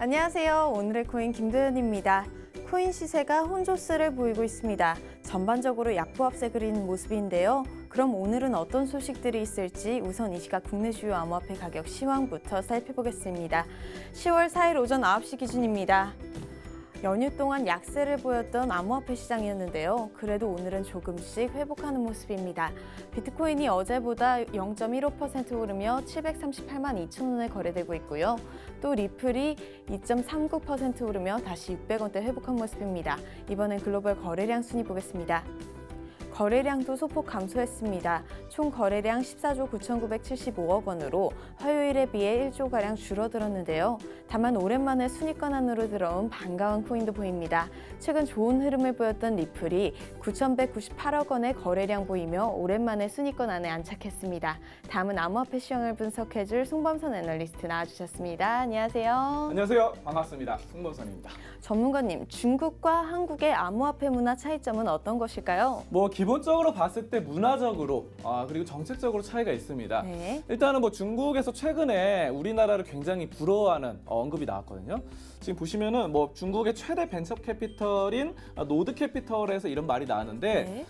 안녕하세요. 오늘의 코인 김도연입니다. 코인 시세가 혼조세를 보이고 있습니다. 전반적으로 약보합세 그리는 모습인데요. 그럼 오늘은 어떤 소식들이 있을지 우선 이 시각 국내 주요 암호화폐 가격 시황부터 살펴보겠습니다. 10월 4일 오전 9시 기준입니다. 연휴 동안 약세를 보였던 암호화폐 시장이었는데요. 그래도 오늘은 조금씩 회복하는 모습입니다. 비트코인이 어제보다 0.15% 오르며 738만 2천 원에 거래되고 있고요. 또 리플이 2.39% 오르며 다시 600원대 회복한 모습입니다. 이번엔 글로벌 거래량 순위 보겠습니다. 거래량도 소폭 감소했습니다. 총 거래량 14조 9,975억 원으로 화요일에 비해 1조가량 줄어들었는데요. 다만 오랜만에 순위권 안으로 들어온 반가운 코인도 보입니다. 최근 좋은 흐름을 보였던 리플이 9,198억 원의 거래량 보이며 오랜만에 순위권 안에 안착했습니다. 다음은 암호화폐 시황을 분석해줄 송범선 애널리스트 나와주셨습니다. 안녕하세요. 안녕하세요. 반갑습니다. 송범선입니다. 전문가님, 중국과 한국의 암호화폐 문화 차이점은 어떤 것일까요? 기본적으로 봤을 때 문화적으로 그리고 정책적으로 차이가 있습니다. 네. 일단은 중국에서 최근에 우리나라를 굉장히 부러워하는 언급이 나왔거든요. 지금 보시면은 중국의 최대 벤처 캐피털인 노드 캐피털에서 이런 말이 나왔는데 네.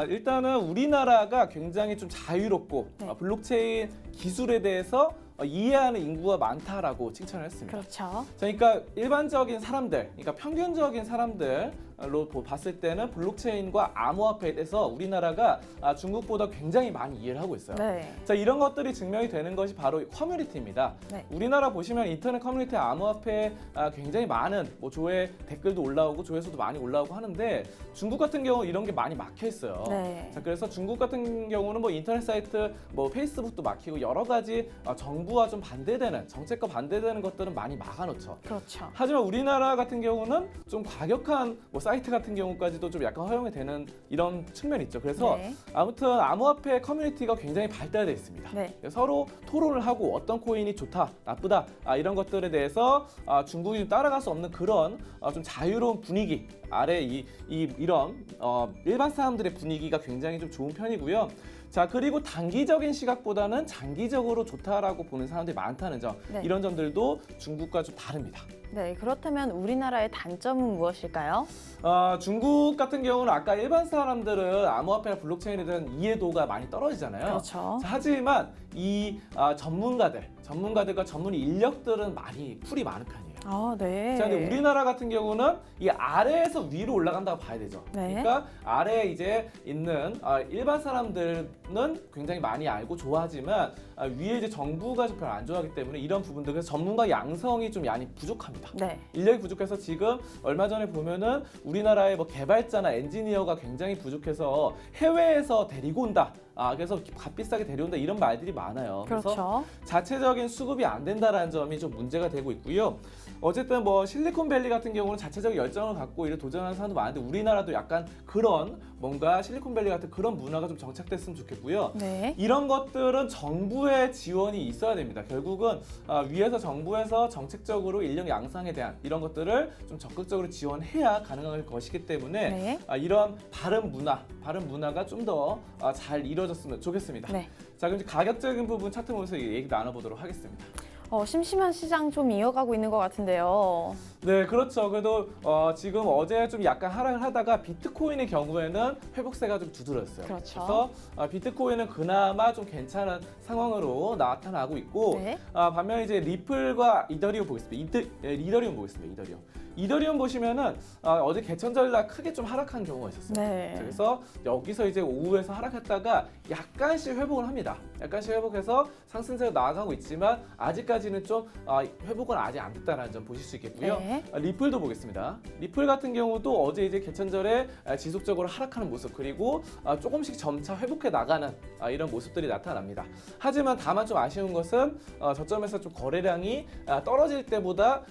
일단은 우리나라가 굉장히 좀 자유롭고 네. 블록체인 기술에 대해서 이해하는 인구가 많다라고 칭찬을 했습니다. 그렇죠. 그러니까 일반적인 사람들, 그러니까 평균적인 사람들로 봤을 때는 블록체인과 암호화폐에 대해서 우리나라가 중국보다 굉장히 많이 이해를 하고 있어요. 네. 자, 이런 것들이 증명이 되는 것이 바로 커뮤니티입니다. 네. 우리나라 보시면 인터넷 커뮤니티 암호화폐 굉장히 많은 조회 댓글도 올라오고 조회수도 많이 올라오고 하는데 중국 같은 경우 이런 게 많이 막혀 있어요. 네. 자, 그래서 중국 같은 경우는 인터넷 사이트, 페이스북도 막히고 여러 가지 정부와 좀 반대되는 정책과 반대되는 것들은 많이 막아놓죠. 그렇죠. 하지만 우리나라 같은 경우는 좀 과격한 사이트 같은 경우까지도 좀 약간 허용이 되는 이런 측면이 있죠. 그래서 네. 아무튼 암호화폐 커뮤니티가 굉장히 발달되어 있습니다. 네. 서로 토론을 하고 어떤 코인이 좋다, 나쁘다 이런 것들에 대해서 중국이 좀 따라갈 수 없는 그런 좀 자유로운 분위기 아래 이런 일반 사람들의 분위기가 굉장히 좀 좋은 편이고요. 자, 그리고 단기적인 시각보다는 장기적으로 좋다라고 보는 사람들이 많다는 점, 네. 이런 점들도 중국과 좀 다릅니다. 네, 그렇다면 우리나라의 단점은 무엇일까요? 중국 같은 경우는 아까 일반 사람들은 암호화폐나 블록체인에 대한 이해도가 많이 떨어지잖아요. 그렇죠. 자, 하지만 이 전문가들과 전문 인력들은 많이 풀이 많은 편이에요. 아, 네. 자, 근데 우리나라 같은 경우는 이 아래에서 위로 올라간다고 봐야 되죠. 네. 그러니까 아래에 이제 있는 일반 사람들은 굉장히 많이 알고 좋아하지만 위에 이제 정부가 좀 별로 안 좋아하기 때문에 이런 부분들, 그래서 전문가 양성이 좀 많이 부족합니다. 네. 인력이 부족해서 지금 얼마 전에 보면은 우리나라의 개발자나 엔지니어가 굉장히 부족해서 해외에서 데리고 온다. 그래서 값비싸게 데려온다 이런 말들이 많아요. 그래서 그렇죠. 자체적인 수급이 안 된다라는 점이 좀 문제가 되고 있고요. 어쨌든 실리콘밸리 같은 경우는 자체적 열정을 갖고 이를 도전하는 사람도 많은데 우리나라도 약간 그런 뭔가 실리콘밸리 같은 그런 문화가 좀 정착됐으면 좋겠고요. 네. 이런 것들은 정부의 지원이 있어야 됩니다. 결국은 위에서 정부에서 정책적으로 인력 양성에 대한 이런 것들을 좀 적극적으로 지원해야 가능할 것이기 때문에 네. 이런 바른 문화가 좀 더 잘 이루어졌으면 좋겠습니다. 네. 자, 그럼 이제 가격적인 부분 차트 보면서 얘기 나눠보도록 하겠습니다. 심심한 시장 좀 이어가고 있는 것 같은데요. 네, 그렇죠. 그래도 지금 어제 좀 약간 하락을 하다가 비트코인의 경우에는 회복세가 좀 두드러졌어요. 그렇죠. 그래서 비트코인은 그나마 좀 괜찮은 상황으로 나타나고 있고 네. 반면에 이제 리플과 이더리움 보겠습니다. 이더리움 보겠습니다. 이더리움 보시면은 어제 개천절 날 크게 좀 하락한 경우가 있었어요. 네. 그래서 여기서 이제 오후에서 하락했다가 약간씩 회복을 합니다. 약간씩 회복해서 상승세로 나아가고 있지만 아직까지는 좀 회복은 아직 안 됐다는 점 보실 수 있겠고요. 네. 리플도 보겠습니다. 리플 같은 경우도 어제 이제 개천절에 지속적으로 하락하는 모습, 그리고 조금씩 점차 회복해 나가는 이런 모습들이 나타납니다. 하지만 다만 좀 아쉬운 것은 저점에서 좀 거래량이 떨어질 때보다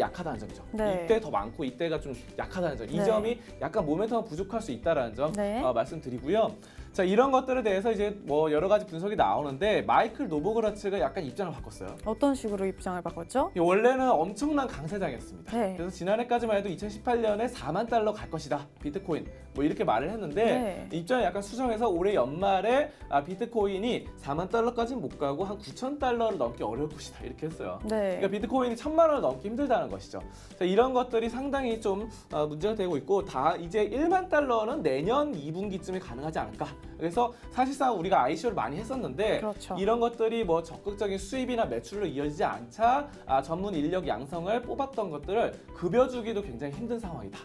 약하다는 점이죠. 네. 이때 더 많고 이때가 좀 약하다는 점. 이 네. 점이 약간 모멘텀 부족할 수 있다는 점 네. 말씀드리고요. 자, 이런 것들에 대해서 이제 뭐 여러 가지 분석이 나오는데 마이클 노보그라츠가 약간 입장을 바꿨어요. 어떤 식으로 입장을 바꿨죠? 원래는 엄청난 강세장이었습니다. 네. 그래서 지난해까지만 해도 2018년에 4만 달러 갈 것이다. 비트코인. 뭐 이렇게 말을 했는데 입장을 약간 수정해서 올해 연말에 비트코인이 4만 달러까지는 못 가고 한 9천 달러를 넘기 어려울 것이다. 이렇게 했어요. 그러니까 비트코인이 1,000만 원을 넘기 힘들다는 것이죠. 자, 이런 것들이 상당히 좀 문제가 되고 있고 다 이제 1만 달러는 내년 2분기쯤에 가능하지 않을까. 그래서 사실상 우리가 ICO를 많이 했었는데 그렇죠. 이런 것들이 뭐 적극적인 수입이나 매출로 이어지지 않자 전문 인력 양성을 뽑았던 것들을 급여주기도 굉장히 힘든 상황이다.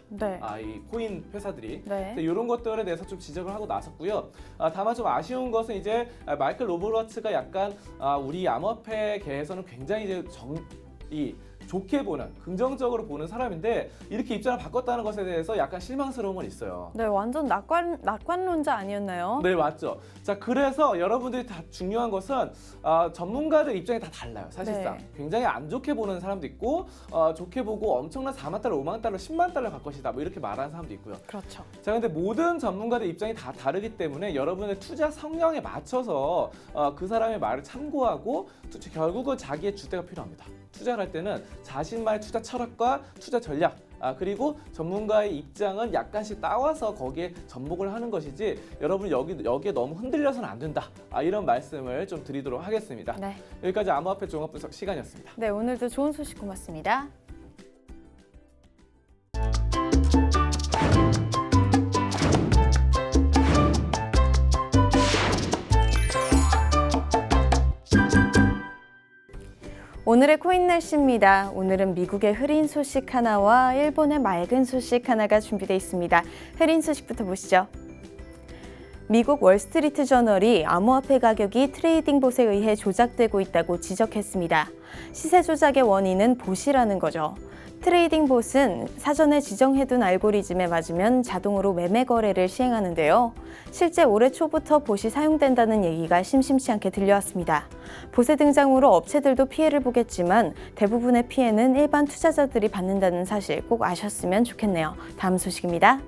이 코인 회사들이 이런 것들에 대해서 좀 지적을 하고 나섰고요. 다만 좀 아쉬운 것은 이제 마이클 노보그라츠가 약간 우리 암호화폐계에서는 굉장히 이제 좋게 보는, 긍정적으로 보는 사람인데 이렇게 입장을 바꿨다는 것에 대해서 약간 실망스러움은 있어요. 네, 완전 낙관론자 아니었나요? 네, 맞죠. 자, 그래서 여러분들이 다 중요한 것은 전문가들 입장이 다 달라요. 사실상 굉장히 안 좋게 보는 사람도 있고 좋게 보고 엄청난 4만 달러, 5만 달러, 10만 달러 갈 것이다. 뭐 이렇게 말하는 사람도 있고요. 그렇죠. 자, 근데 모든 전문가들 입장이 다 다르기 때문에 여러분의 투자 성향에 맞춰서 그 사람의 말을 참고하고 결국은 자기의 주대가 필요합니다. 투자를 할 때는 자신만의 투자 철학과 투자 전략 그리고 전문가의 입장은 약간씩 따와서 거기에 접목을 하는 것이지 여러분 여기에 너무 흔들려서는 안 된다. 이런 말씀을 좀 드리도록 하겠습니다. 여기까지 암호화폐 종합 분석 시간이었습니다. 네, 오늘도 좋은 소식 고맙습니다. 오늘의 코인 날씨입니다. 오늘은 미국의 흐린 소식 하나와 일본의 맑은 소식 하나가 준비되어 있습니다. 흐린 소식부터 보시죠. 미국 월스트리트 저널이 암호화폐 가격이 트레이딩 봇에 의해 조작되고 있다고 지적했습니다. 시세 조작의 원인은 봇이라는 거죠. 트레이딩 봇은 사전에 지정해둔 알고리즘에 맞으면 자동으로 매매 거래를 시행하는데요. 실제 올해 초부터 봇이 사용된다는 얘기가 심심치 않게 들려왔습니다. 봇의 등장으로 업체들도 피해를 보겠지만 대부분의 피해는 일반 투자자들이 받는다는 사실 꼭 아셨으면 좋겠네요. 다음 소식입니다.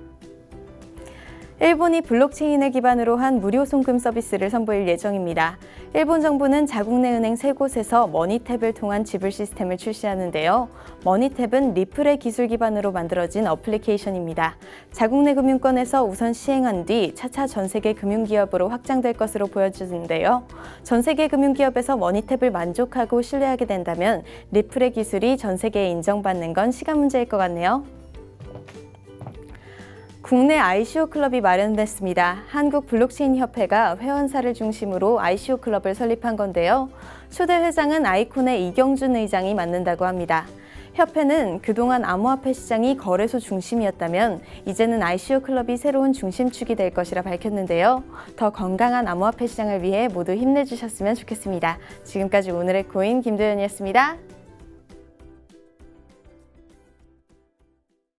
일본이 블록체인을 기반으로 한 무료 송금 서비스를 선보일 예정입니다. 일본 정부는 자국 내 은행 3곳에서 머니탭을 통한 지불 시스템을 출시하는데요. 머니탭은 리플의 기술 기반으로 만들어진 어플리케이션입니다. 자국 내 금융권에서 우선 시행한 뒤 차차 전 세계 금융기업으로 확장될 것으로 보여지는데요. 전 세계 금융기업에서 머니탭을 만족하고 신뢰하게 된다면 리플의 기술이 전 세계에 인정받는 건 시간 문제일 것 같네요. 국내 ICO 클럽이 마련됐습니다. 한국 블록체인 협회가 회원사를 중심으로 ICO 클럽을 설립한 건데요. 초대 회장은 아이콘의 이경준 의장이 맡는다고 합니다. 협회는 그동안 암호화폐 시장이 거래소 중심이었다면 이제는 ICO 클럽이 새로운 중심축이 될 것이라 밝혔는데요. 더 건강한 암호화폐 시장을 위해 모두 힘내주셨으면 좋겠습니다. 지금까지 오늘의 코인 김도연이었습니다.